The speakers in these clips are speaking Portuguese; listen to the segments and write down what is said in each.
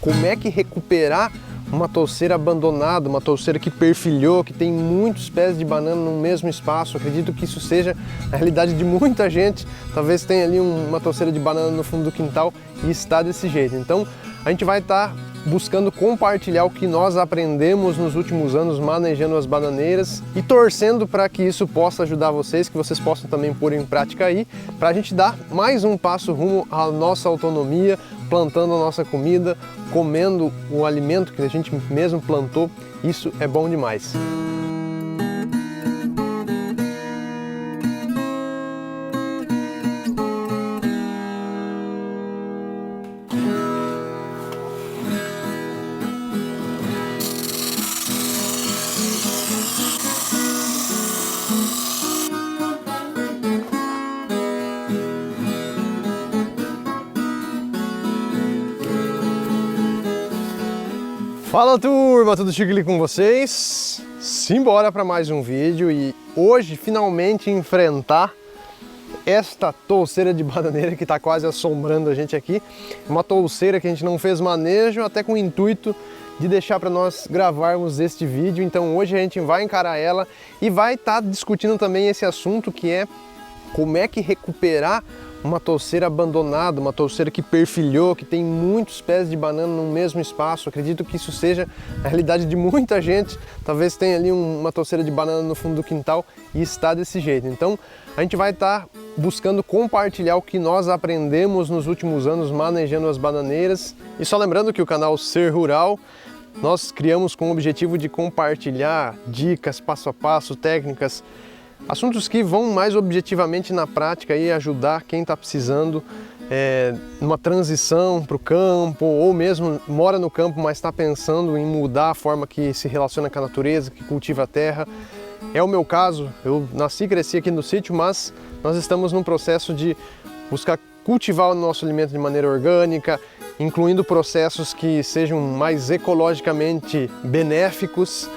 como é que recuperar uma touceira abandonada, uma touceira que perfilhou, que tem muitos pés de banana no mesmo espaço. Acredito que isso seja a realidade de muita gente. Talvez tenha ali uma touceira de banana no fundo do quintal e está desse jeito. Então a gente vai estar buscando compartilhar o que nós aprendemos nos últimos anos manejando as bananeiras e torcendo para que isso possa ajudar vocês, que vocês possam também pôr em prática aí, para a gente dar mais um passo rumo à nossa autonomia, plantando a nossa comida, comendo o alimento que a gente mesmo plantou. Isso é bom demais. Fala turma, tudo chique com vocês? Simbora para mais um vídeo e hoje finalmente enfrentar esta touceira de bananeira que está quase assombrando a gente aqui. Uma touceira que a gente não fez manejo, até com o intuito de deixar para nós gravarmos este vídeo. Então hoje a gente vai encarar ela e vai estar discutindo também esse assunto que é como é que recuperar uma touceira abandonada, uma touceira que perfilhou, que tem muitos pés de banana no mesmo espaço. Acredito que isso seja a realidade de muita gente. Talvez tenha ali uma touceira de banana no fundo do quintal e está desse jeito. Então a gente vai estar buscando compartilhar o que nós aprendemos nos últimos anos manejando as bananeiras. E só lembrando que o canal Ser Rural nós criamos com o objetivo de compartilhar dicas, passo a passo, técnicas, assuntos que vão mais objetivamente na prática e ajudar quem está precisando numa transição para o campo, ou mesmo mora no campo, mas está pensando em mudar a forma que se relaciona com a natureza, que cultiva a terra. É o meu caso, eu nasci e cresci aqui no sítio, mas nós estamos num processo de buscar cultivar o nosso alimento de maneira orgânica, incluindo processos que sejam mais ecologicamente benéficos,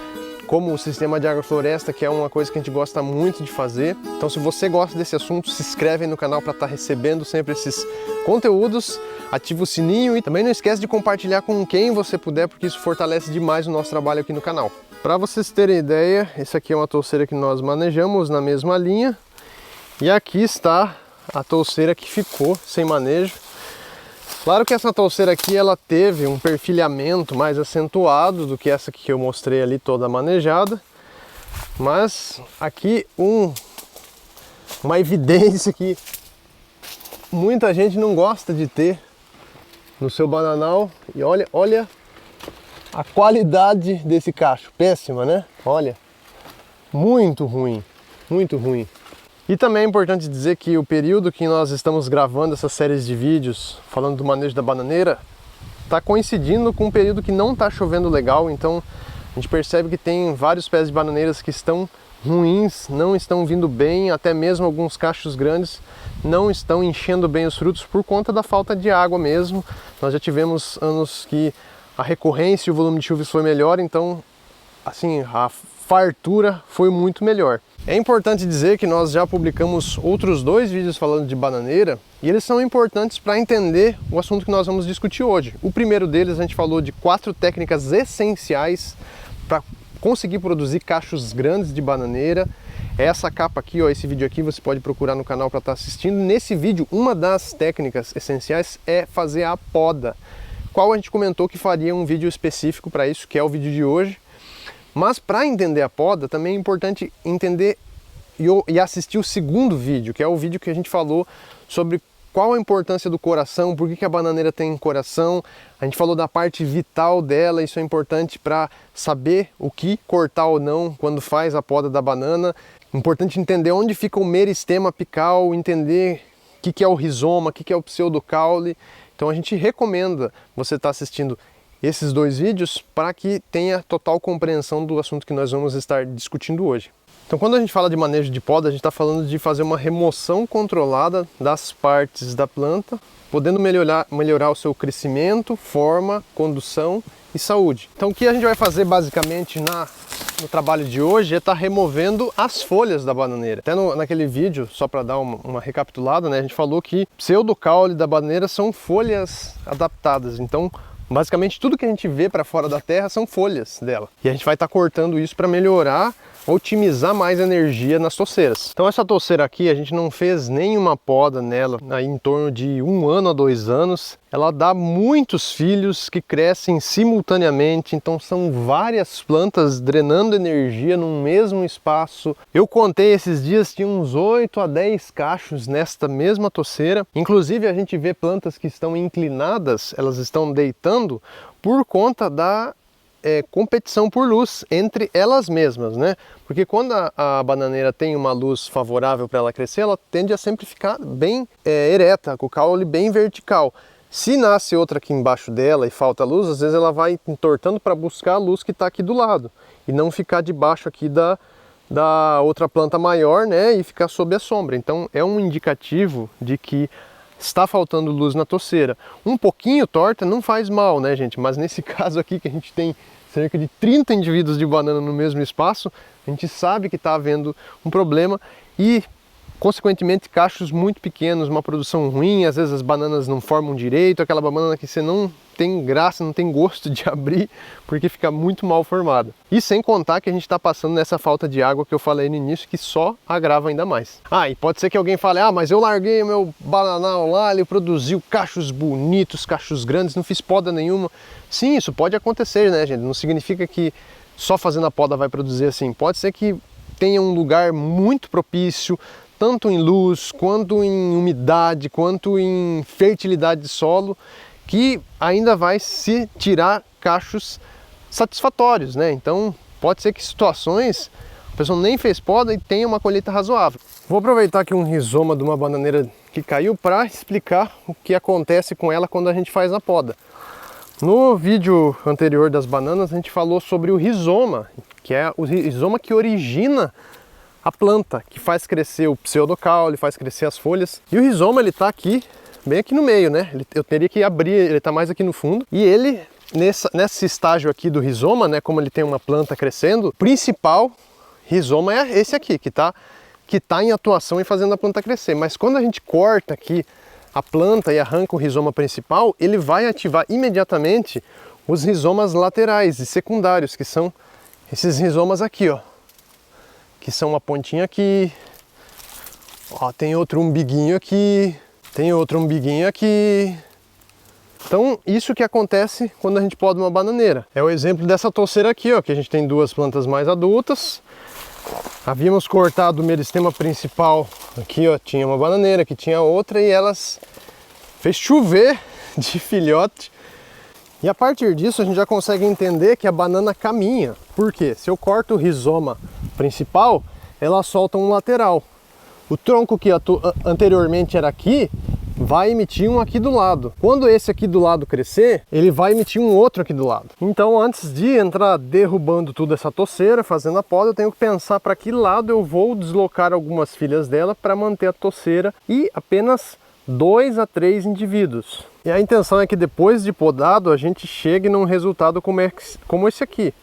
como o sistema de agrofloresta, que é uma coisa que a gente gosta muito de fazer. Então se você gosta desse assunto, se inscreve aí no canal para estar recebendo sempre esses conteúdos, ativa o sininho e também não esquece de compartilhar com quem você puder, porque isso fortalece demais o nosso trabalho aqui no canal. Para vocês terem ideia, essa aqui é uma touceira que nós manejamos na mesma linha e aqui está a touceira que ficou sem manejo. Claro que essa touceira aqui ela teve um perfilhamento mais acentuado do que essa que eu mostrei ali toda manejada, mas aqui uma evidência que muita gente não gosta de ter no seu bananal. E olha a qualidade desse cacho, péssima, né? Olha, muito ruim, muito ruim. E também é importante dizer que o período que nós estamos gravando essas séries de vídeos falando do manejo da bananeira está coincidindo com um período que não está chovendo legal, então a gente percebe que tem vários pés de bananeiras que estão ruins, não estão vindo bem, até mesmo alguns cachos grandes não estão enchendo bem os frutos por conta da falta de água mesmo. Nós já tivemos anos que a recorrência e o volume de chuvas foi melhor, então assim, a fartura foi muito melhor. É importante dizer que nós já publicamos outros 2 vídeos falando de bananeira e eles são importantes para entender o assunto que nós vamos discutir hoje. O primeiro deles a gente falou de 4 técnicas essenciais para conseguir produzir cachos grandes de bananeira. Essa capa aqui, ó, esse vídeo aqui você pode procurar no canal para estar assistindo. Nesse vídeo, uma das técnicas essenciais é fazer a poda, qual a gente comentou que faria um vídeo específico para isso, que é o vídeo de hoje. Mas para entender a poda também é importante entender e assistir o segundo vídeo, que é o vídeo que a gente falou sobre qual a importância do coração, por que a bananeira tem coração. A gente falou da parte vital dela, isso é importante para saber o que cortar ou não quando faz a poda da banana. Importante entender onde fica o meristema apical, entender o que é o rizoma, o que é o pseudocaule. Então a gente recomenda você estar assistindo esses 2 vídeos para que tenha total compreensão do assunto que nós vamos estar discutindo hoje. Então quando a gente fala de manejo de poda, a gente está falando de fazer uma remoção controlada das partes da planta, podendo melhorar o seu crescimento, forma, condução e saúde. Então o que a gente vai fazer basicamente no trabalho de hoje é estar removendo as folhas da bananeira. Até naquele vídeo, só para dar uma recapitulada, né, a gente falou que pseudocaule da bananeira são folhas adaptadas. Então Basicamente tudo que a gente vê para fora da terra são folhas dela. E a gente vai estar cortando isso para melhorar, otimizar mais a energia nas toceiras. Então essa toceira aqui a gente não fez nenhuma poda nela aí em torno de 1 ano a 2 anos. Ela dá muitos filhos que crescem simultaneamente, então são várias plantas drenando energia num mesmo espaço. Eu contei esses dias, tinha uns 8 a 10 cachos nesta mesma toceira. Inclusive a gente vê plantas que estão inclinadas, elas estão deitando por conta da competição por luz entre elas mesmas, né? Porque quando a bananeira tem uma luz favorável para ela crescer, ela tende a sempre ficar bem ereta, com o caule bem vertical. Se nasce outra aqui embaixo dela e falta luz, às vezes ela vai entortando para buscar a luz que está aqui do lado e não ficar debaixo aqui da outra planta maior, né? E ficar sob a sombra. Então é um indicativo de que está faltando luz na toceira. Um pouquinho torta não faz mal, né, gente? Mas nesse caso aqui que a gente tem cerca de 30 indivíduos de banana no mesmo espaço, a gente sabe que está havendo um problema e, consequentemente, cachos muito pequenos, uma produção ruim, às vezes as bananas não formam direito, aquela banana que você não tem graça, não tem gosto de abrir, porque fica muito mal formada. E sem contar que a gente está passando nessa falta de água que eu falei no início, que só agrava ainda mais. Ah, e pode ser que alguém fale, ah, mas eu larguei o meu bananal lá, ele produziu cachos bonitos, cachos grandes, não fiz poda nenhuma. Sim, isso pode acontecer, né, gente? Não significa que só fazendo a poda vai produzir assim. Pode ser que tenha um lugar muito propício, tanto em luz, quanto em umidade, quanto em fertilidade de solo, que ainda vai se tirar cachos satisfatórios, né? Então pode ser que situações a pessoa nem fez poda e tenha uma colheita razoável. Vou aproveitar aqui um rizoma de uma bananeira que caiu para explicar o que acontece com ela quando a gente faz a poda. No vídeo anterior das bananas a gente falou sobre o rizoma, que é o rizoma que origina a planta, que faz crescer o pseudocaule, faz crescer as folhas. E o rizoma ele tá aqui, bem aqui no meio, né? Eu teria que abrir, ele tá mais aqui no fundo. E ele, nesse estágio aqui do rizoma, né? Como ele tem uma planta crescendo, o principal rizoma é esse aqui, que tá em atuação e fazendo a planta crescer. Mas quando a gente corta aqui a planta e arranca o rizoma principal, ele vai ativar imediatamente os rizomas laterais e secundários, que são esses rizomas aqui, ó. Que são uma pontinha aqui, ó, tem outro umbiguinho aqui, tem outro umbiguinho aqui. Então isso que acontece quando a gente poda uma bananeira. É o exemplo dessa toceira aqui, ó, que a gente tem 2 plantas mais adultas. Havíamos cortado o meristema principal aqui, ó, tinha uma bananeira, aqui tinha outra e elas fez chover de filhote. E a partir disso a gente já consegue entender que a banana caminha. Por quê? Se eu corto o rizoma principal, ela solta um lateral. O tronco que anteriormente era aqui, vai emitir um aqui do lado. Quando esse aqui do lado crescer, ele vai emitir um outro aqui do lado. Então antes de entrar derrubando tudo essa toceira, fazendo a poda, eu tenho que pensar para que lado eu vou deslocar algumas filhas dela para manter a toceira e apenas 2 a 3 indivíduos. E a intenção é que depois de podado a gente chegue num resultado como esse aqui.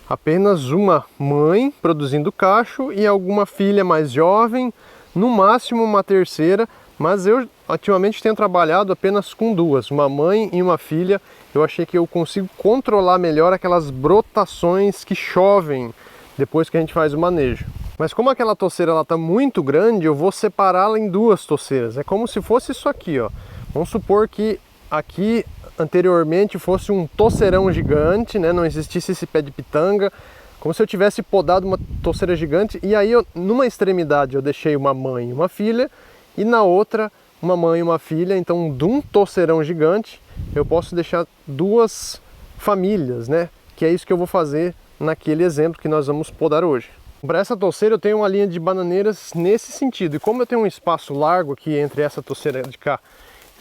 Apenas uma mãe produzindo cacho e alguma filha mais jovem, no máximo uma terceira, mas eu ultimamente tenho trabalhado apenas com 2, uma mãe e uma filha. Eu achei que eu consigo controlar melhor aquelas brotações que chovem depois que a gente faz o manejo. Mas como aquela toceira está muito grande, eu vou separá-la em 2 toceiras. É como se fosse isso aqui, ó. Vamos supor que aqui anteriormente fosse um toceirão gigante, né? Não existisse esse pé de pitanga, como se eu tivesse podado uma toceira gigante. E aí, numa extremidade, eu deixei uma mãe e uma filha, e na outra, uma mãe e uma filha. Então, de um toceirão gigante, eu posso deixar 2 famílias, né? Que é isso que eu vou fazer naquele exemplo que nós vamos podar hoje. Para essa toceira eu tenho uma linha de bananeiras nesse sentido, e como eu tenho um espaço largo aqui entre essa toceira de cá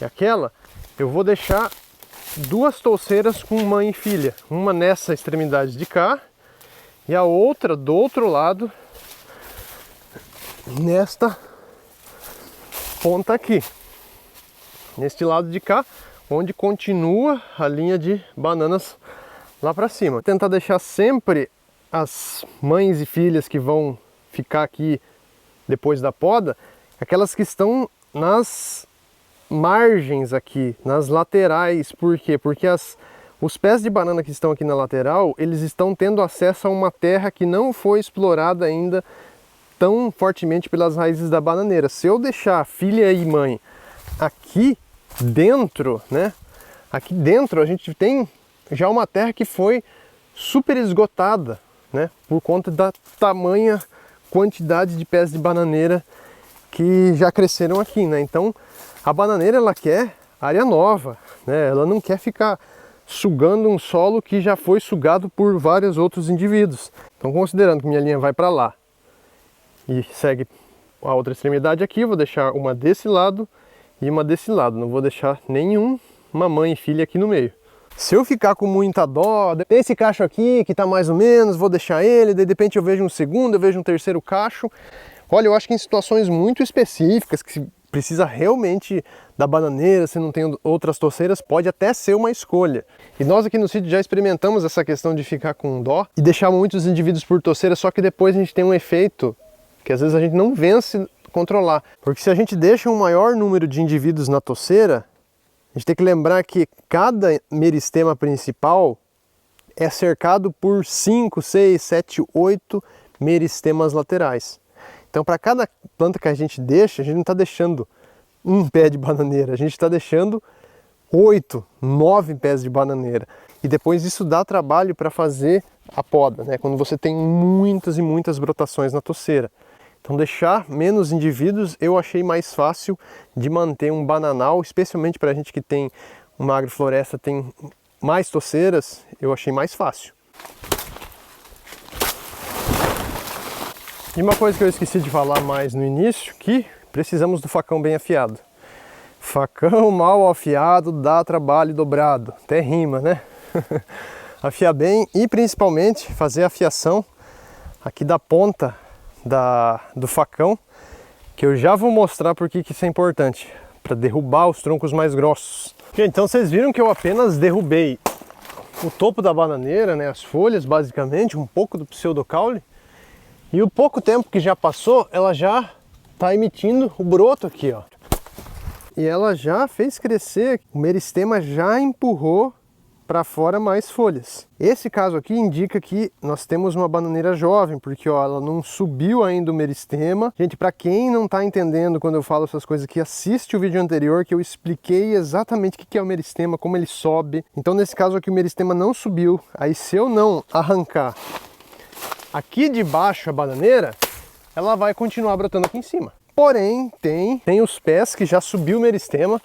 e aquela, eu vou deixar 2 touceiras com mãe e filha, uma nessa extremidade de cá e a outra do outro lado, nesta ponta aqui, neste lado de cá, onde continua a linha de bananas lá para cima. Vou tentar deixar sempre as mães e filhas que vão ficar aqui depois da poda, aquelas que estão nas margens aqui, nas laterais. Por quê? Porque as Os pés de banana que estão aqui na lateral, eles estão tendo acesso a uma terra que não foi explorada ainda tão fortemente pelas raízes da bananeira. Se eu deixar filha e mãe aqui dentro, né? Aqui dentro a gente tem já uma terra que foi super esgotada, né? Por conta da tamanha quantidade de pés de bananeira que já cresceram aqui, né? Então a bananeira ela quer área nova, né? Ela não quer ficar sugando um solo que já foi sugado por vários outros indivíduos. Então, considerando que minha linha vai para lá e segue a outra extremidade aqui, eu vou deixar uma desse lado e uma desse lado. Não vou deixar nenhuma mãe e filha aqui no meio. Se eu ficar com muita dó, tem esse cacho aqui que está mais ou menos, vou deixar ele, de repente eu vejo um segundo, eu vejo um terceiro cacho. Olha, eu acho que em situações muito específicas, que precisa realmente da bananeira, se não tem outras torceiras, pode até ser uma escolha. E nós aqui no sítio já experimentamos essa questão de ficar com dó e deixar muitos indivíduos por torceira, só que depois a gente tem um efeito que às vezes a gente não vence controlar. Porque se a gente deixa um maior número de indivíduos na torceira, a gente tem que lembrar que cada meristema principal é cercado por 5, 6, 7, 8 meristemas laterais. Então, para cada planta que a gente deixa, a gente não está deixando um pé de bananeira, a gente está deixando 8, 9 pés de bananeira. E depois isso dá trabalho para fazer a poda, né? Quando você tem muitas e muitas brotações na torceira. Então, deixar menos indivíduos eu achei mais fácil de manter um bananal, especialmente para a gente que tem uma agrofloresta, tem mais torceiras, eu achei mais fácil. E uma coisa que eu esqueci de falar mais no início, que precisamos do facão bem afiado. Facão mal afiado dá trabalho dobrado, até rima, né? Afiar bem e principalmente fazer a afiação aqui da ponta do facão, que eu já vou mostrar por que isso é importante, para derrubar os troncos mais grossos. Gente, então vocês viram que eu apenas derrubei o topo da bananeira, né, as folhas basicamente, um pouco do pseudocaule. E o pouco tempo que já passou, ela já está emitindo o broto aqui, ó. E ela já fez crescer, o meristema já empurrou para fora mais folhas. Esse caso aqui indica que nós temos uma bananeira jovem, porque ó, ela não subiu ainda o meristema. Gente, para quem não está entendendo quando eu falo essas coisas aqui, assiste o vídeo anterior que eu expliquei exatamente o que é o meristema, como ele sobe. Então nesse caso aqui o meristema não subiu. Aí se eu não arrancar aqui de baixo a bananeira, ela vai continuar brotando aqui em cima. Porém, tem os pés que já subiu o meristema.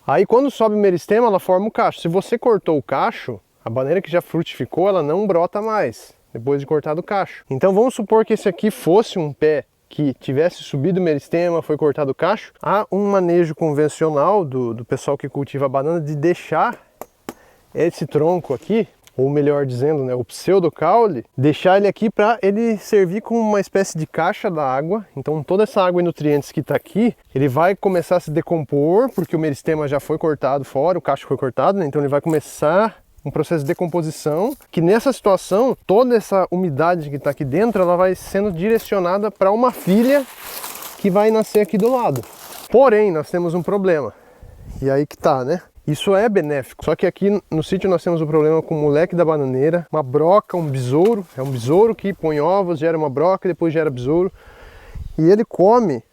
Aí quando sobe o meristema, ela forma o cacho. Se você cortou o cacho, a bananeira que já frutificou, ela não brota mais, depois de cortar o cacho. Então vamos supor que esse aqui fosse um pé que tivesse subido o meristema, foi cortado o cacho. Há um manejo convencional do pessoal que cultiva a banana de deixar esse tronco aqui, ou melhor dizendo, né, o pseudocaule, deixar ele aqui para ele servir como uma espécie de caixa da água. Então toda essa água e nutrientes que está aqui, ele vai começar a se decompor, porque o meristema já foi cortado fora, o cacho foi cortado, né? Então ele vai começar um processo de decomposição, que nessa situação, toda essa umidade que está aqui dentro, ela vai sendo direcionada para uma filha que vai nascer aqui do lado. Porém, nós temos um problema, e aí que tá, né? Isso é benéfico, só que aqui no sítio nós temos um problema com o moleque da bananeira, uma broca, um besouro, é um besouro que põe ovos, gera uma broca, depois gera besouro, e ele come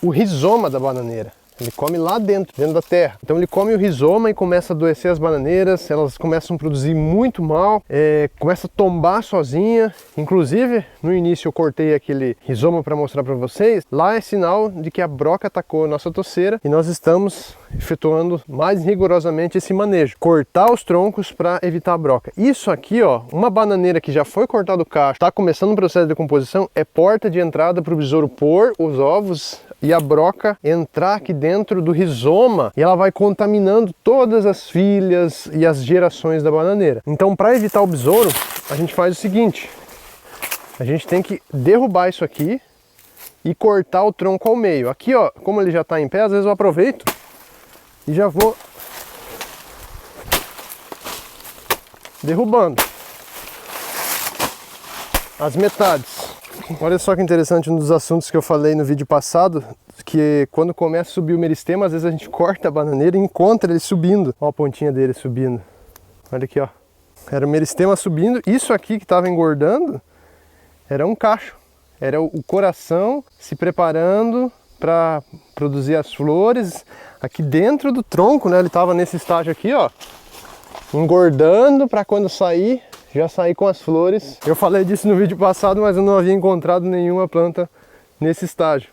o rizoma da bananeira, ele come lá dentro da terra. Então ele come o rizoma e começa a adoecer as bananeiras, elas começam a produzir muito mal, começa a tombar sozinha. Inclusive, no início eu cortei aquele rizoma para mostrar para vocês, lá é sinal de que a broca atacou a nossa torceira e nós estamos efetuando mais rigorosamente esse manejo, cortar os troncos para evitar a broca. Isso aqui, ó, uma bananeira que já foi cortado o cacho, está começando o processo de decomposição, é porta de entrada para o besouro pôr os ovos e a broca entrar aqui dentro do rizoma e ela vai contaminando todas as filhas e as gerações da bananeira. Então, para evitar o besouro, a gente faz o seguinte, a gente tem que derrubar isso aqui e cortar o tronco ao meio. Aqui, ó, como ele já está em pé, às vezes eu aproveito e já vou derrubando as metades. Olha só que interessante, um dos assuntos que eu falei no vídeo passado, que quando começa a subir o meristema, às vezes a gente corta a bananeira e encontra ele subindo. Olha a pontinha dele subindo. Olha aqui, ó. Era o meristema subindo. Isso aqui que estava engordando era um cacho. Era o coração se preparando para produzir as flores. Aqui dentro do tronco, né? Ele estava nesse estágio aqui, ó. Engordando para quando sair, já sair com as flores. Eu falei disso no vídeo passado, mas eu não havia encontrado nenhuma planta nesse estágio.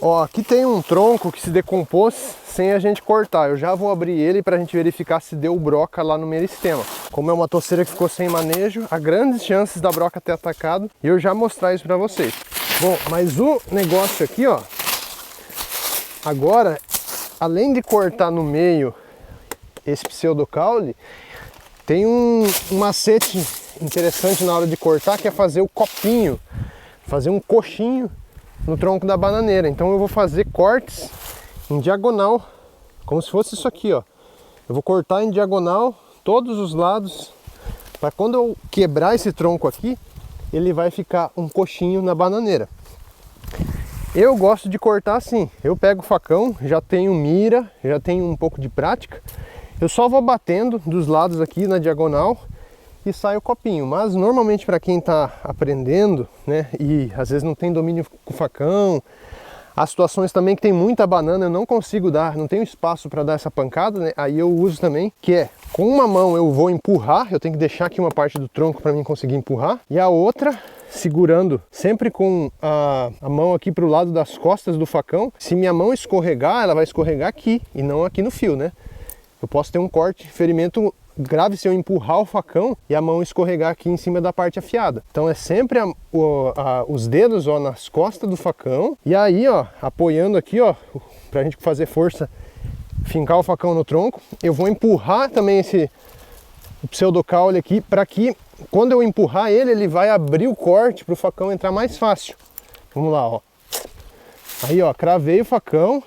Ó, aqui tem um tronco que se decompôs sem a gente cortar. Eu já vou abrir ele para a gente verificar se deu broca lá no meristema. Como é uma toceira que ficou sem manejo, há grandes chances da broca ter atacado e eu já mostrar isso para vocês. Bom, mas o negócio aqui, ó, agora, além de cortar no meio esse pseudocaule, tem um macete interessante na hora de cortar, que é fazer o copinho, fazer um coxinho no tronco da bananeira. Então eu vou fazer cortes em diagonal, como se fosse isso aqui, ó. Eu vou cortar em diagonal todos os lados, para quando eu quebrar esse tronco aqui, ele vai ficar um coxinho na bananeira. Eu gosto de cortar assim. Eu pego o facão, já tenho mira, já tenho um pouco de prática. Eu só vou batendo dos lados aqui na diagonal e sai o copinho. Mas normalmente para quem está aprendendo, né, e às vezes não tem domínio com o facão, há situações também que tem muita banana, eu não consigo dar, não tenho espaço para dar essa pancada, né? Aí eu uso também, que é com uma mão eu vou empurrar, eu tenho que deixar aqui uma parte do tronco para mim conseguir empurrar, e a outra segurando sempre com a mão aqui para o lado das costas do facão. Se minha mão escorregar, ela vai escorregar aqui e não aqui no fio, né? Eu posso ter um corte, ferimento grave se eu empurrar o facão e a mão escorregar aqui em cima da parte afiada. Então é sempre os dedos, ó, nas costas do facão, e aí, ó, apoiando aqui, ó, pra gente fazer força, fincar o facão no tronco. Eu vou empurrar também o pseudocaule aqui, para que quando eu empurrar ele vai abrir o corte para o facão entrar mais fácil. Vamos lá, ó. Aí, ó, cravei o facão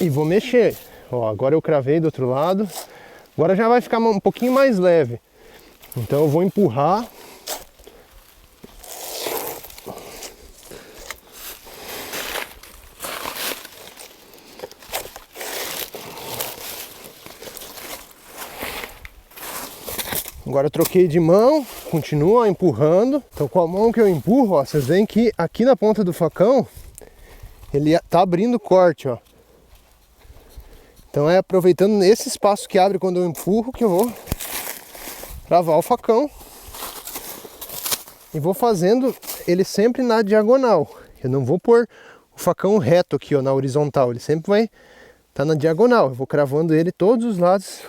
e vou mexer. Ó, agora eu cravei do outro lado. Agora já vai ficar um pouquinho mais leve. Então eu vou empurrar. Agora eu troquei de mão, continuo empurrando. Então com a mão que eu empurro, ó, vocês veem que aqui na ponta do facão ele tá abrindo o corte, ó. Então é aproveitando esse espaço que abre quando eu empurro que eu vou travar o facão. E vou fazendo ele sempre na diagonal. Eu não vou pôr o facão reto aqui, ó, na horizontal. Ele sempre vai estar na diagonal. Eu vou cravando ele todos os lados.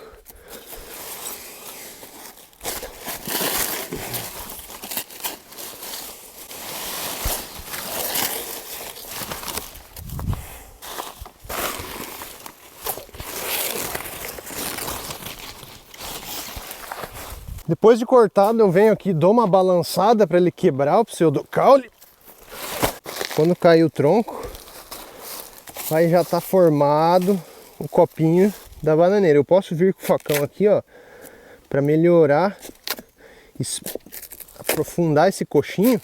Depois de cortado, eu venho aqui, dou uma balançada para ele quebrar o pseudocaule. Quando cair o tronco, aí já está formado o copinho da bananeira. Eu posso vir com o facão aqui, ó, para melhorar, aprofundar esse coxinho,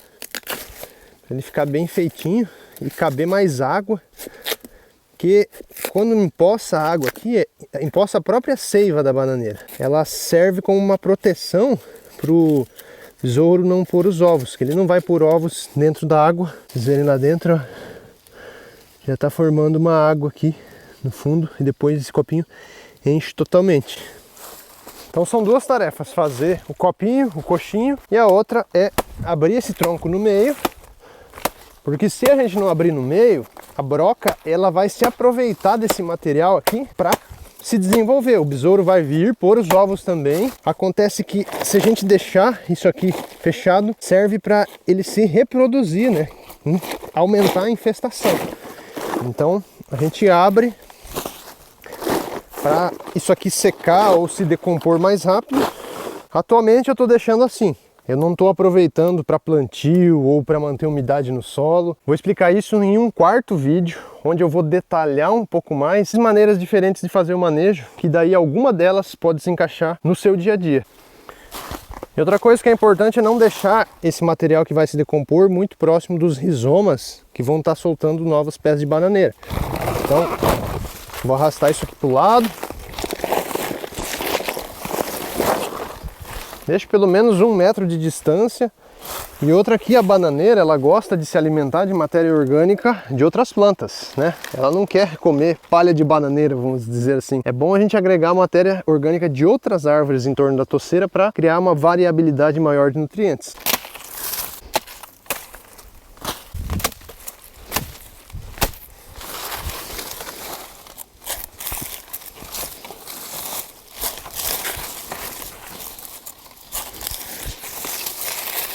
para ele ficar bem feitinho e caber mais água. Porque quando empoça a água aqui, empoça a própria seiva da bananeira. Ela serve como uma proteção para o besouro não pôr os ovos, que ele não vai pôr ovos dentro da água. Vocês verem lá dentro, ó, já está formando uma água aqui no fundo e depois esse copinho enche totalmente. Então são duas tarefas, fazer o copinho, o coxinho, e a outra é abrir esse tronco no meio. Porque se a gente não abrir no meio, a broca ela vai se aproveitar desse material aqui para se desenvolver. O besouro vai vir pôr os ovos também. Acontece que se a gente deixar isso aqui fechado, serve para ele se reproduzir, né? Aumentar a infestação. Então a gente abre para isso aqui secar ou se decompor mais rápido. Atualmente eu estou deixando assim. Eu não estou aproveitando para plantio ou para manter umidade no solo. Vou explicar isso em um quarto vídeo, onde eu vou detalhar um pouco mais as maneiras diferentes de fazer o manejo, que daí alguma delas pode se encaixar no seu dia a dia. E outra coisa que é importante é não deixar esse material que vai se decompor muito próximo dos rizomas que vão estar soltando novas pés de bananeira. Então, Vou arrastar isso aqui pro lado. Deixo pelo menos 1 metro de distância. E outra aqui, a bananeira, ela gosta de se alimentar de matéria orgânica de outras plantas, né? Ela não quer comer palha de bananeira, vamos dizer assim. É bom a gente agregar matéria orgânica de outras árvores em torno da toceira para criar uma variabilidade maior de nutrientes.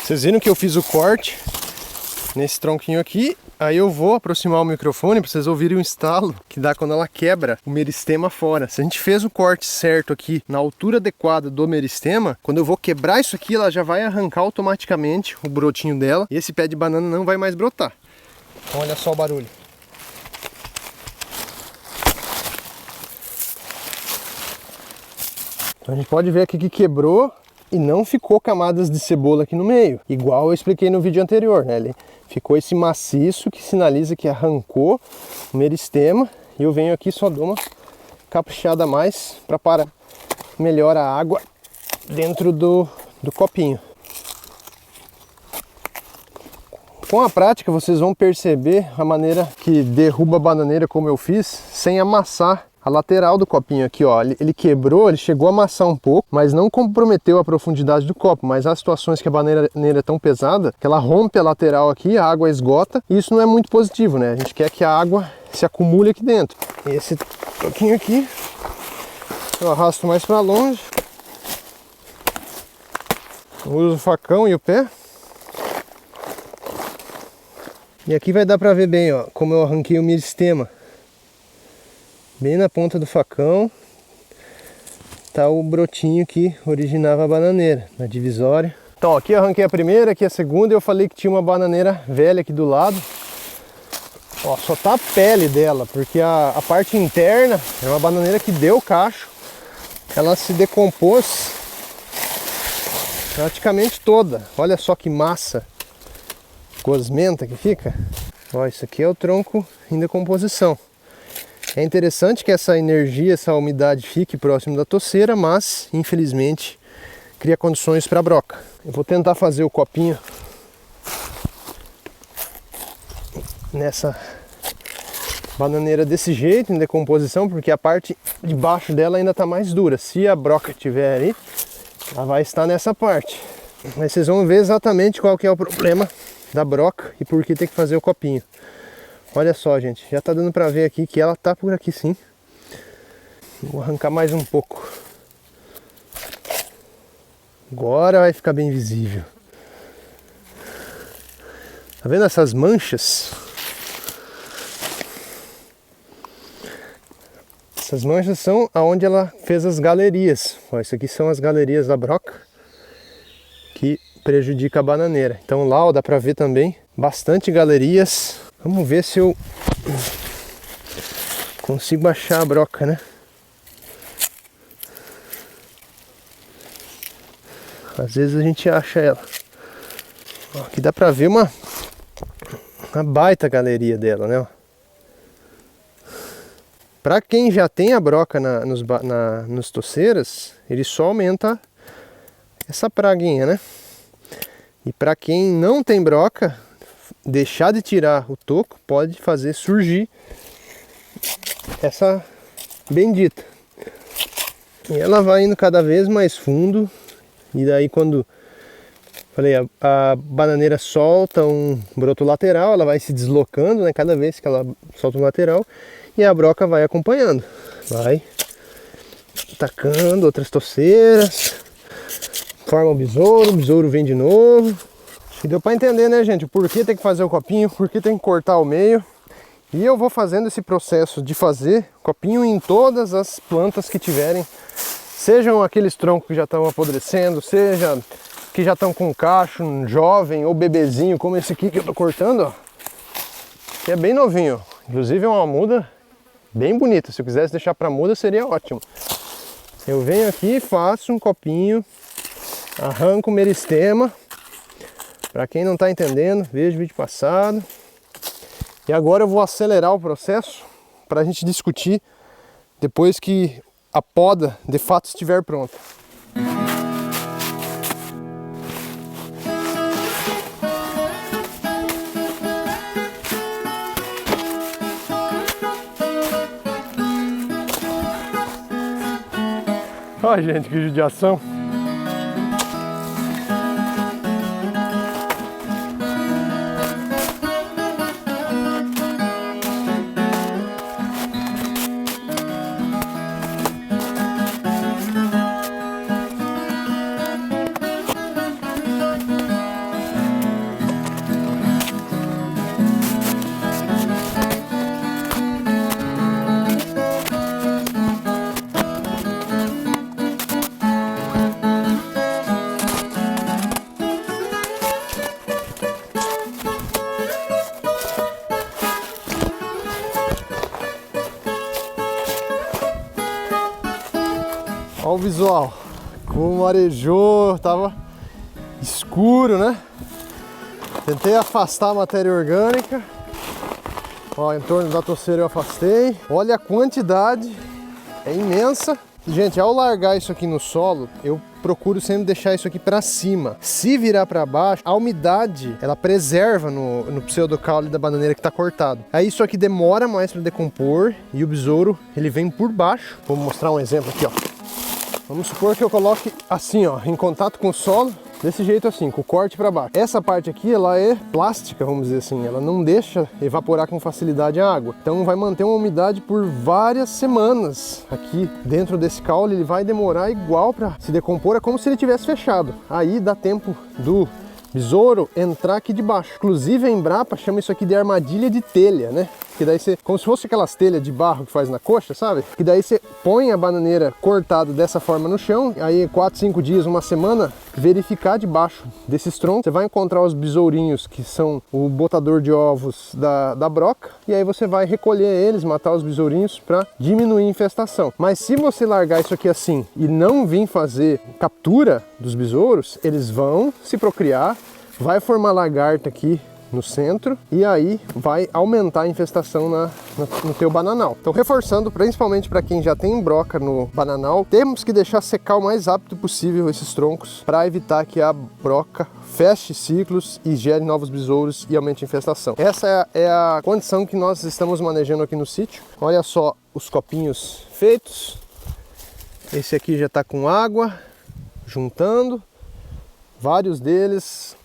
Vocês viram que eu fiz o corte nesse tronquinho aqui, aí eu vou aproximar o microfone para vocês ouvirem o estalo que dá quando ela quebra o meristema fora. Se a gente fez o corte certo aqui, na altura adequada do meristema, quando eu vou quebrar isso aqui, ela já vai arrancar automaticamente o brotinho dela e esse pé de banana não vai mais brotar. Olha só o barulho. Então a gente pode ver aqui que quebrou e não ficou camadas de cebola aqui no meio, igual eu expliquei no vídeo anterior, né? Ele ficou esse maciço que sinaliza que arrancou o meristema, e eu venho aqui e só dou uma caprichada a mais para parar melhor a água dentro do copinho. Com a prática vocês vão perceber a maneira que derruba a bananeira como eu fiz, sem amassar a lateral do copinho aqui, ó, ele quebrou, ele chegou a amassar um pouco, mas não comprometeu a profundidade do copo. Mas há situações que a bananeira é tão pesada que ela rompe a lateral aqui, a água esgota, e isso não é muito positivo, né? A gente quer que a água se acumule aqui dentro. E esse toquinho aqui, eu arrasto mais para longe, uso o facão e o pé. E aqui vai dar para ver bem, ó, como eu arranquei o meristema. Bem na ponta do facão tá o brotinho que originava a bananeira, na divisória. Então aqui eu arranquei a primeira, aqui a segunda, e eu falei que tinha uma bananeira velha aqui do lado. Ó, só tá a pele dela, porque a parte interna é uma bananeira que deu cacho. Ela se decompôs praticamente toda. Olha só que massa gosmenta que fica. Ó, isso aqui é o tronco em decomposição. É interessante que essa energia, essa umidade fique próximo da toceira, mas infelizmente cria condições para a broca. Eu vou tentar fazer o copinho nessa bananeira desse jeito, em decomposição, porque a parte de baixo dela ainda está mais dura. Se a broca estiver aí, ela vai estar nessa parte. Mas vocês vão ver exatamente qual que é o problema da broca e por que tem que fazer o copinho. Olha só, gente, já tá dando pra ver aqui que ela tá por aqui sim. Vou arrancar mais um pouco. Agora vai ficar bem visível. Tá vendo essas manchas? Essas manchas são aonde ela fez as galerias. Ó, isso aqui são as galerias da broca que prejudica a bananeira. Então lá, ó, dá pra ver também bastante galerias. Vamos ver se eu consigo achar a broca, né? Às vezes a gente acha ela. Ó, aqui dá pra ver uma baita galeria dela, né? Pra quem já tem a broca nos toceiras, ele só aumenta essa praguinha, né? E pra quem não tem broca, deixar de tirar o toco pode fazer surgir essa bendita. E ela vai indo cada vez mais fundo, e daí quando falei, a bananeira solta um broto lateral, ela vai se deslocando, né, cada vez que ela solta um lateral, e a broca vai acompanhando, vai atacando outras toceiras, forma o besouro vem de novo. E deu para entender, né, gente, o porquê tem que fazer o copinho, por que tem que cortar o meio. E eu vou fazendo esse processo de fazer copinho em todas as plantas que tiverem, sejam aqueles troncos que já estão apodrecendo, seja que já estão com cacho, jovem ou bebezinho, como esse aqui que eu tô cortando, ó, que é bem novinho. Inclusive é uma muda bem bonita, se eu quisesse deixar para muda seria ótimo. Eu venho aqui, faço um copinho, arranco o meristema. Para quem não está entendendo, veja o vídeo passado. E agora eu vou acelerar o processo para a gente discutir depois que a poda de fato estiver pronta. Ai, gente, que judiação. Olha o visual, como arejou, tava escuro, né? Tentei afastar a matéria orgânica. Ó, em torno da toceira eu afastei. Olha a quantidade, é imensa. Gente, ao largar isso aqui no solo, eu procuro sempre deixar isso aqui para cima. Se virar para baixo, a umidade, ela preserva no pseudocaule da bananeira que está cortado. Aí isso aqui demora mais para decompor e o besouro, ele vem por baixo. Vou mostrar um exemplo aqui, ó. Vamos supor que eu coloque assim, ó, em contato com o solo, desse jeito assim, com o corte para baixo. Essa parte aqui, ela é plástica, vamos dizer assim, ela não deixa evaporar com facilidade a água. Então vai manter uma umidade por várias semanas aqui dentro desse caule. Ele vai demorar igual para se decompor, é como se ele tivesse fechado. Aí dá tempo do besouro entrar aqui de baixo. Inclusive a Embrapa chama isso aqui de armadilha de telha, né? Que daí você, como se fosse aquelas telhas de barro que faz na coxa, sabe? Que daí você põe a bananeira cortada dessa forma no chão, aí 4, 5 dias, uma semana, verificar debaixo desses troncos, você vai encontrar os besourinhos que são o botador de ovos da broca, e aí você vai recolher eles, matar os besourinhos para diminuir a infestação. Mas se você largar isso aqui assim e não vir fazer captura dos besouros, eles vão se procriar, vai formar lagarta aqui no centro e aí vai aumentar a infestação no teu bananal. Então, reforçando, principalmente para quem já tem broca no bananal, temos que deixar secar o mais rápido possível esses troncos para evitar que a broca feche ciclos e gere novos besouros e aumente a infestação. Essa é a condição que nós estamos manejando aqui no sítio. Olha só os copinhos feitos. Esse aqui já está com água, juntando. Vários deles,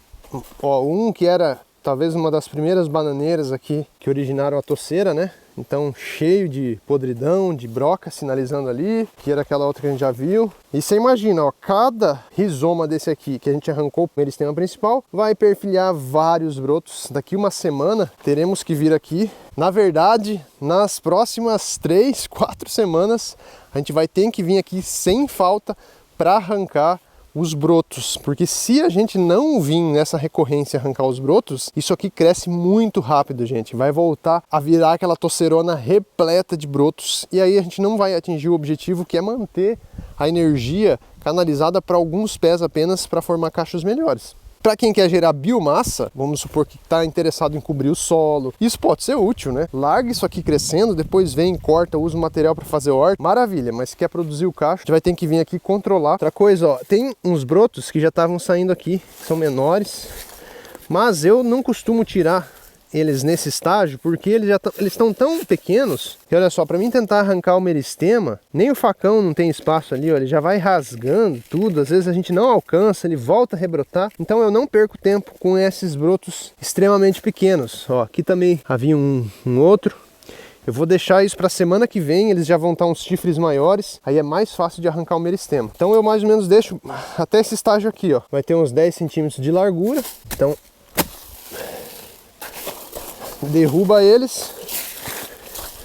ó, um que era talvez uma das primeiras bananeiras aqui que originaram a toceira, né? Então cheio de podridão, de broca sinalizando ali, que era aquela outra que a gente já viu. E você imagina, ó, cada rizoma desse aqui que a gente arrancou o meristema principal vai perfilhar vários brotos. Daqui uma semana teremos que vir aqui. Na verdade, nas próximas 3, 4 semanas a gente vai ter que vir aqui sem falta para arrancar os brotos, porque se a gente não vir nessa recorrência arrancar os brotos, isso aqui cresce muito rápido, gente. Vai voltar a virar aquela toceirona repleta de brotos e aí a gente não vai atingir o objetivo, que é manter a energia canalizada para alguns pés apenas para formar cachos melhores. Para quem quer gerar biomassa, vamos supor que está interessado em cobrir o solo, isso pode ser útil, né? Larga isso aqui crescendo, depois vem, corta, usa o material para fazer horta, maravilha. Mas se quer produzir o cacho, a gente vai ter que vir aqui controlar. Outra coisa, ó, tem uns brotos que já estavam saindo aqui, que são menores, mas eu não costumo tirar eles nesse estágio, porque eles estão tão pequenos que, olha só, para mim tentar arrancar o meristema, nem o facão não tem espaço ali, ó, ele já vai rasgando tudo, às vezes a gente não alcança, ele volta a rebrotar, então eu não perco tempo com esses brotos extremamente pequenos. Ó, aqui também havia um outro. Eu vou deixar isso para a semana que vem, eles já vão estar uns chifres maiores, aí é mais fácil de arrancar o meristema. Então eu mais ou menos deixo até esse estágio aqui, ó, vai ter uns 10 centímetros de largura, então derruba eles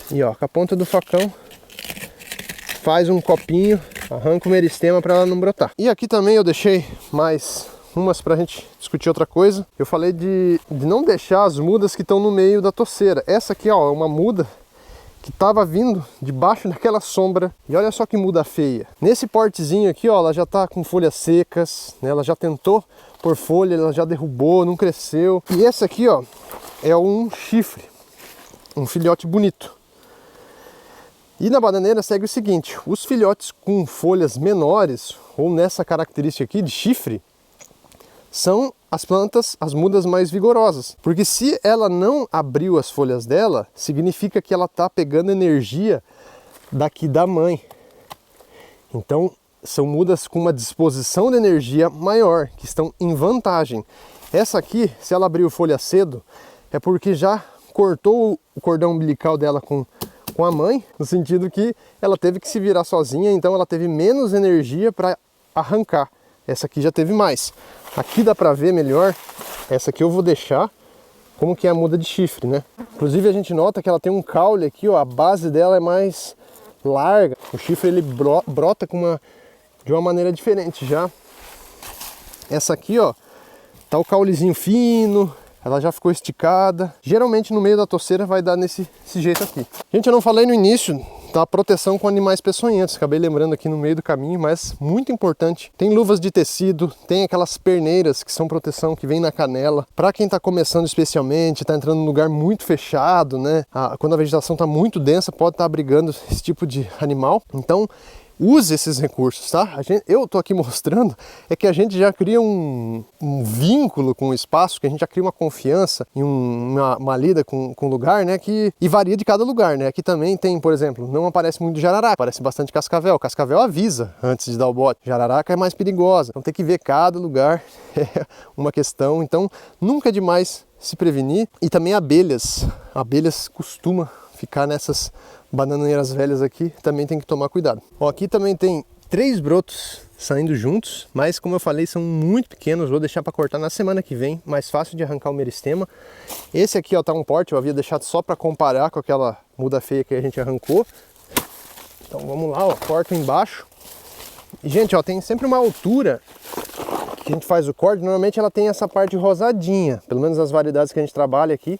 e, ó, com a ponta do facão faz um copinho, arranca o meristema para ela não brotar. E aqui também eu deixei mais umas para a gente discutir outra coisa. Eu falei de não deixar as mudas que estão no meio da toceira. Essa aqui, ó, é uma muda que estava vindo debaixo daquela sombra. E olha só que muda feia. Nesse portezinho aqui, ó, ela já está com folhas secas, né? Ela já tentou por folha, ela já derrubou, não cresceu. E esse aqui, ó, é um chifre, um filhote bonito. E na bananeira segue o seguinte, os filhotes com folhas menores, ou nessa característica aqui de chifre, são as plantas, as mudas mais vigorosas. Porque se ela não abriu as folhas dela, significa que ela está pegando energia daqui da mãe. Então, são mudas com uma disposição de energia maior, que estão em vantagem. Essa aqui, se ela abriu folha cedo, é porque já cortou o cordão umbilical dela com a mãe, no sentido que ela teve que se virar sozinha, então ela teve menos energia para arrancar. Essa aqui já teve mais. Aqui dá para ver melhor, essa aqui eu vou deixar como que é a muda de chifre, né? Inclusive a gente nota que ela tem um caule aqui, ó, a base dela é mais larga. O chifre ele brota de uma maneira diferente já. Essa aqui, ó, tá o caulezinho fino, ela já ficou esticada. Geralmente no meio da toceira vai dar nesse jeito aqui. Gente, eu não falei no início da proteção com animais peçonhentos, acabei lembrando aqui no meio do caminho, mas muito importante. Tem luvas de tecido, tem aquelas perneiras que são proteção, que vem na canela. Para quem está começando especialmente, está entrando num lugar muito fechado, né? Quando a vegetação está muito densa, pode estar abrigando esse tipo de animal. Então, use esses recursos, tá? Eu tô aqui mostrando é que a gente já cria um vínculo com o espaço, que a gente já cria uma confiança e uma lida com o lugar, né? E varia de cada lugar, né? Aqui também tem, por exemplo, não aparece muito jararaca, aparece bastante cascavel. Cascavel avisa antes de dar o bote. Jararaca é mais perigosa. Então tem que ver cada lugar, é uma questão. Então nunca é demais se prevenir. E também abelhas. Abelhas costumam ficar nessas bananeiras velhas aqui, também tem que tomar cuidado. Ó, aqui também tem 3 brotos saindo juntos, mas como eu falei, são muito pequenos, vou deixar para cortar na semana que vem, mais fácil de arrancar o meristema. Esse aqui, ó, tá um porte, eu havia deixado só para comparar com aquela muda feia que a gente arrancou. Então vamos lá, ó, corto embaixo. E, gente, ó, tem sempre uma altura que a gente faz o corte, normalmente ela tem essa parte rosadinha, pelo menos as variedades que a gente trabalha aqui.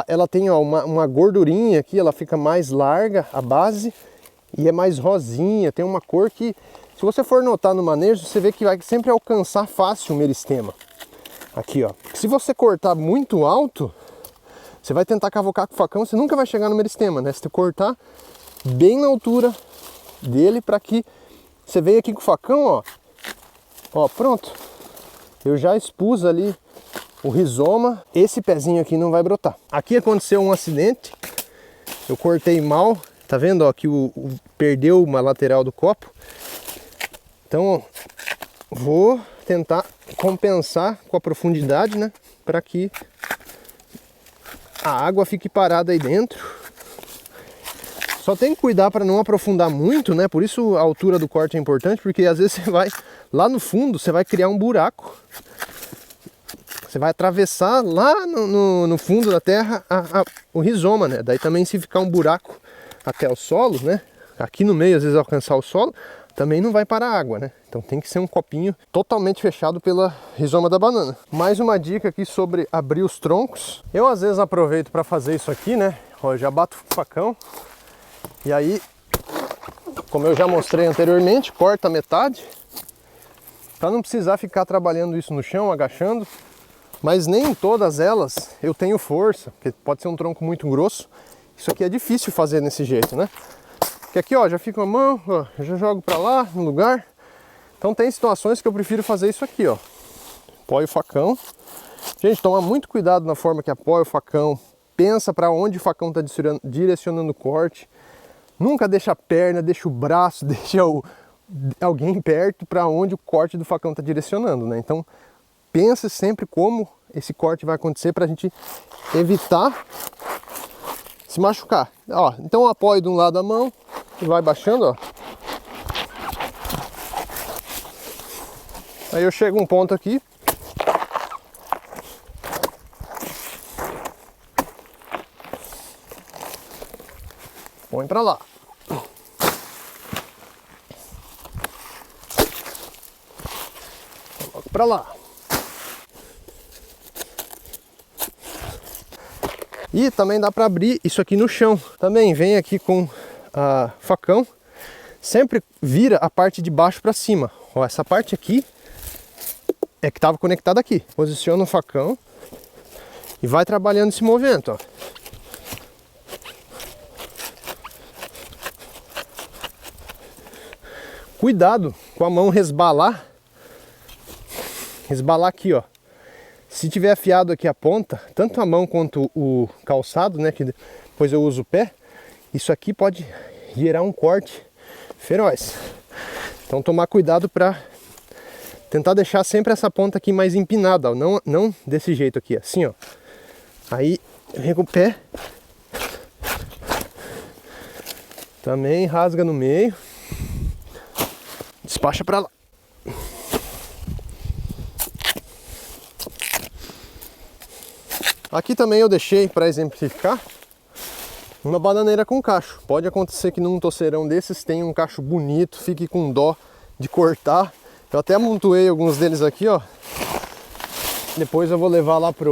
Ela tem, ó, uma gordurinha aqui, ela fica mais larga, a base, e é mais rosinha, tem uma cor que, se você for notar no manejo, você vê que vai sempre alcançar fácil o meristema. Aqui, ó. Se você cortar muito alto, você vai tentar cavocar com o facão, você nunca vai chegar no meristema, né? Se você cortar bem na altura dele, para que você venha aqui com o facão, ó. Ó, pronto. Eu já expus ali o rizoma, esse pezinho aqui não vai brotar. Aqui aconteceu um acidente, eu cortei mal, tá vendo, ó, que perdeu uma lateral do copo. Então, ó, vou tentar compensar com a profundidade, né, para que a água fique parada aí dentro. Só tem que cuidar para não aprofundar muito, né, por isso a altura do corte é importante, porque às vezes você vai lá no fundo, você vai criar um buraco. Você vai atravessar lá no fundo da terra o rizoma, né? Daí também, se ficar um buraco até o solo, né? Aqui no meio, às vezes alcançar o solo, também não vai parar a água, né? Então tem que ser um copinho totalmente fechado pela rizoma da banana. Mais uma dica aqui sobre abrir os troncos. Eu às vezes aproveito para fazer isso aqui, né? Ó, eu já bato o facão e aí, como eu já mostrei anteriormente, corta a metade para não precisar ficar trabalhando isso no chão, agachando. Mas nem em todas elas eu tenho força, porque pode ser um tronco muito grosso. Isso aqui é difícil fazer desse jeito, né? Porque aqui, ó, já fica a mão, ó, eu já jogo para lá no lugar. Então tem situações que eu prefiro fazer isso aqui, ó. Apoio o facão. Gente, toma muito cuidado na forma que apoia o facão. Pensa para onde o facão está direcionando o corte. Nunca deixa a perna, deixa o braço, deixa alguém perto para onde o corte do facão está direcionando, né? Então pense sempre como esse corte vai acontecer para a gente evitar se machucar. Ó, então eu apoio de um lado a mão e vai baixando, ó. Aí eu chego a um ponto aqui. Põe para lá. Coloco para lá. E também dá para abrir isso aqui no chão. Também vem aqui com a facão, sempre vira a parte de baixo para cima. Ó, essa parte aqui é que estava conectada aqui. Posiciona o facão e vai trabalhando esse movimento, ó. Cuidado com a mão resbalar aqui, ó. Se tiver afiado aqui a ponta, tanto a mão quanto o calçado, né, que depois eu uso o pé, isso aqui pode gerar um corte feroz. Então tomar cuidado para tentar deixar sempre essa ponta aqui mais empinada, ó. Não desse jeito aqui, assim, ó. Aí vem com o pé, também rasga no meio, despacha para lá. Aqui também eu deixei, para exemplificar, uma bananeira com cacho. Pode acontecer que num toceirão desses tenha um cacho bonito, fique com dó de cortar. Eu até amontoei alguns deles aqui, ó. Depois eu vou levar lá para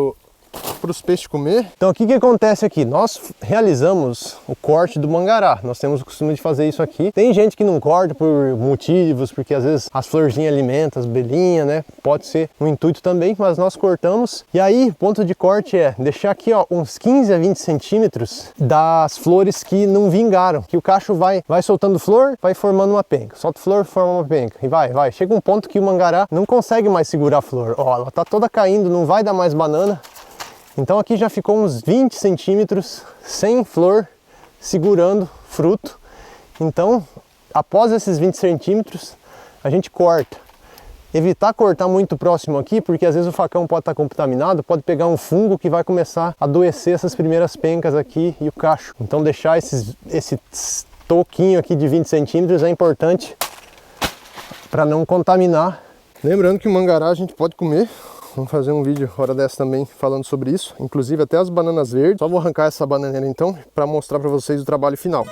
os peixes comer. Então o que acontece aqui? Nós realizamos o corte do mangará. Nós temos o costume de fazer isso aqui. Tem gente que não corta por motivos, porque às vezes as florzinhas alimentam as belinhas, né? Pode ser um intuito também, mas nós cortamos. E aí, o ponto de corte é deixar aqui, ó, uns 15 a 20 centímetros das flores que não vingaram. Que o cacho vai soltando flor, vai formando uma penca. Solta flor, forma uma penca. E vai. Chega um ponto que o mangará não consegue mais segurar a flor. Ó, ela tá toda caindo, não vai dar mais banana. Então aqui já ficou uns 20 centímetros sem flor, segurando fruto. Então, após esses 20 centímetros, a gente corta. Evitar cortar muito próximo aqui, porque às vezes o facão pode estar contaminado, pode pegar um fungo que vai começar a adoecer essas primeiras pencas aqui e o cacho. Então deixar esse toquinho aqui de 20 centímetros é importante para não contaminar. Lembrando que o mangará a gente pode comer. Vamos fazer um vídeo hora dessa também falando sobre isso, inclusive até as bananas verdes. Só vou arrancar essa bananeira então para mostrar para vocês o trabalho final.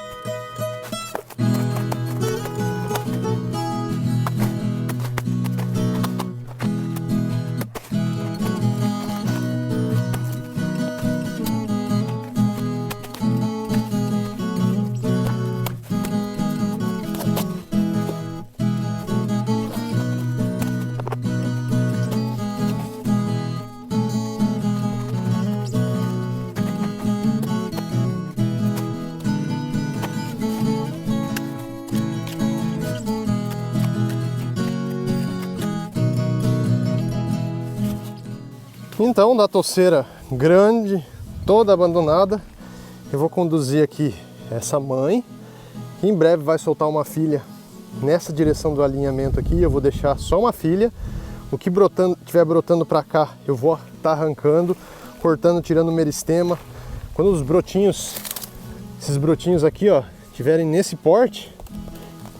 Então, da toceira grande, toda abandonada, eu vou conduzir aqui essa mãe, que em breve vai soltar uma filha nessa direção do alinhamento aqui. Eu vou deixar só uma filha. O que estiver brotando para cá, eu vou estar arrancando, cortando, tirando o meristema. Quando os brotinhos, esses brotinhos aqui, ó, estiverem nesse porte,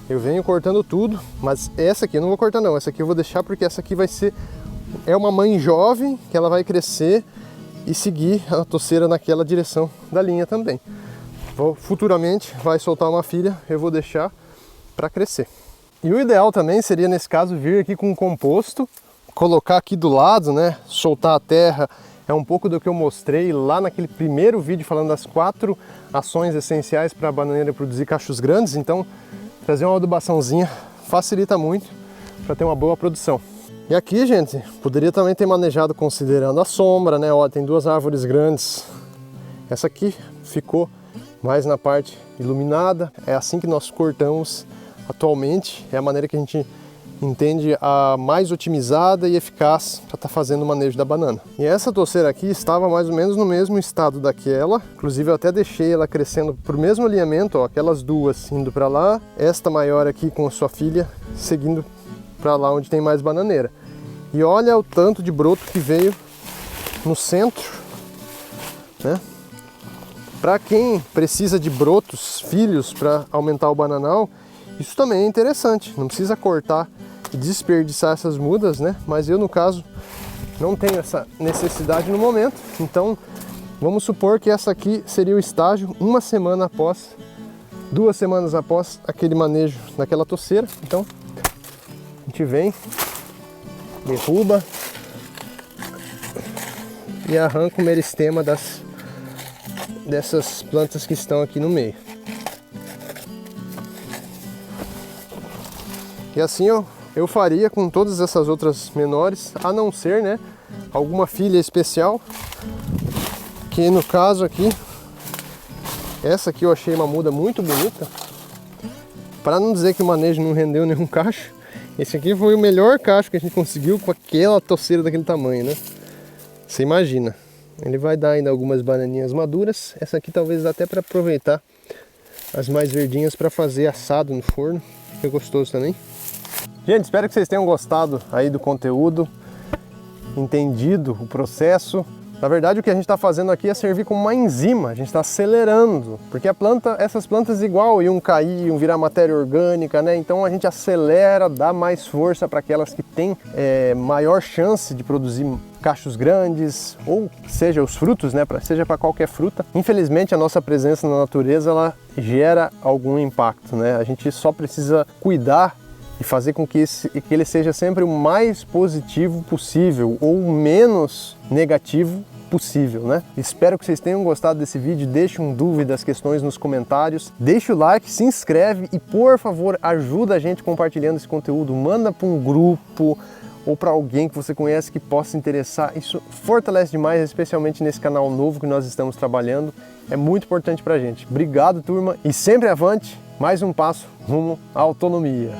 eu venho cortando tudo. Mas essa aqui eu não vou cortar não, essa aqui eu vou deixar porque essa aqui vai ser... É uma mãe jovem que ela vai crescer e seguir a toceira naquela direção da linha também. Futuramente vai soltar uma filha, eu vou deixar para crescer. E o ideal também seria, nesse caso, vir aqui com um composto, colocar aqui do lado, né? Soltar a terra. É um pouco do que eu mostrei lá naquele primeiro vídeo falando das 4 ações essenciais para a bananeira produzir cachos grandes. Então, trazer uma adubaçãozinha facilita muito para ter uma boa produção. E aqui, gente, poderia também ter manejado considerando a sombra, né? Ó, tem 2 árvores grandes. Essa aqui ficou mais na parte iluminada. É assim que nós cortamos atualmente. É a maneira que a gente entende a mais otimizada e eficaz para estar fazendo o manejo da banana. E essa toceira aqui estava mais ou menos no mesmo estado daquela. Inclusive eu até deixei ela crescendo para o mesmo alinhamento, ó, aquelas duas indo para lá. Esta maior aqui com a sua filha seguindo para lá onde tem mais bananeira. E olha o tanto de broto que veio no centro, né? Para quem precisa de brotos, filhos, para aumentar o bananal, isso também é interessante. Não precisa cortar e desperdiçar essas mudas, né? Mas eu, no caso, não tenho essa necessidade no momento. Então, vamos supor que essa aqui seria o estágio 1 semana após, 2 semanas após aquele manejo daquela toceira. Então, a gente vem, derruba e arranca o meristema dessas plantas que estão aqui no meio. E assim eu faria com todas essas outras menores, a não ser, né, alguma filha especial, que no caso aqui, essa aqui eu achei uma muda muito bonita. Para não dizer que o manejo não rendeu nenhum cacho, esse aqui foi o melhor cacho que a gente conseguiu com aquela toceira daquele tamanho, né? Você imagina. Ele vai dar ainda algumas bananinhas maduras. Essa aqui talvez dá até para aproveitar as mais verdinhas para fazer assado no forno. Fica gostoso também. Gente, espero que vocês tenham gostado aí do conteúdo, entendido o processo. Na verdade, o que a gente está fazendo aqui é servir como uma enzima, a gente está acelerando, porque a planta, essas plantas igual iam cair, iam virar matéria orgânica, né? Então a gente acelera, dá mais força para aquelas que têm maior chance de produzir cachos grandes, ou seja, os frutos, né? Seja para qualquer fruta. Infelizmente, a nossa presença na natureza, ela gera algum impacto, né? A gente só precisa cuidar e fazer com que ele seja sempre o mais positivo possível ou o menos negativo possível, né? Espero que vocês tenham gostado desse vídeo. Deixem dúvidas, questões nos comentários. Deixa o like, se inscreve e, por favor, ajuda a gente compartilhando esse conteúdo. Manda para um grupo ou para alguém que você conhece que possa se interessar. Isso fortalece demais, especialmente nesse canal novo que nós estamos trabalhando. É muito importante para a gente. Obrigado, turma, e sempre avante, mais um passo rumo à autonomia.